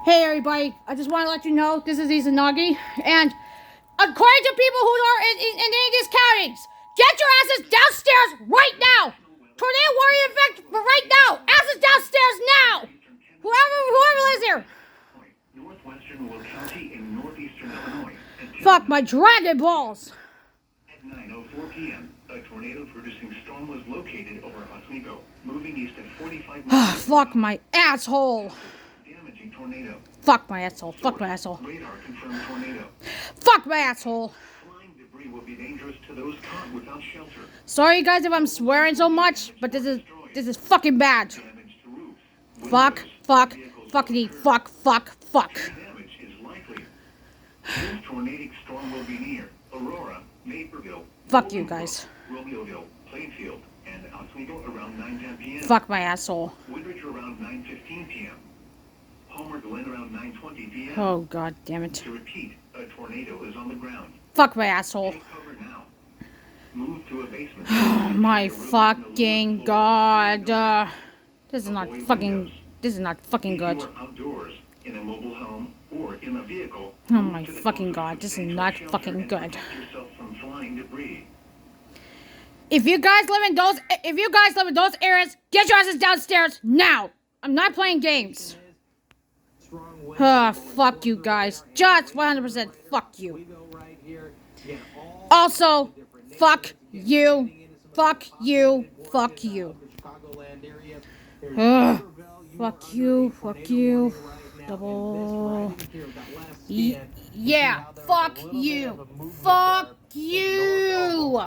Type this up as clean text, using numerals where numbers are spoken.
Hey everybody, I just want to let you know this is Izanagi, and according to people who are in these counties, get your asses downstairs right now! Tornado warning effect for right now! Asses downstairs now! Whoever lives here! Fuck my Dragon Balls! At 9:04 p.m., a tornado-producing storm was located over Oswego, moving east at 45 miles. Fuck my asshole! Damaging tornado. Fuck my asshole. Fuck my asshole. Radar confirmed tornado. Fuck my asshole. Flying debris will be dangerous to those caught without shelter. Sorry guys if I'm swearing so much, but this is fucking bad. Damage to roofs. Fuck, fuck, fuckity, fuck, fuck, fuck. Damage is likely. This tornadic storm will be near Aurora, Naperville, Fuck you guys. Romeoville, Plainfield, and Oswego around 9:10 p.m. Fuck my asshole. Woodridge around 9:15 p.m. Palmer Glen around 9:20 p.m. Oh god damn it. To repeat, a tornado is on the ground. Fuck my asshole. Take cover now. Move to a basement. Oh my fucking god. This is not fucking good. If you are outdoors, in a mobile home, or in a vehicle, Oh my fucking god, this is not fucking good. protect yourself from flying debris. If you guys live in those areas, get your asses downstairs now. I'm not playing games. Fuck you guys. Just 100% fuck you. Also, fuck you. Fuck you. Fuck you. Fuck you. Fuck you. Double. Yeah. Fuck you. Fuck you.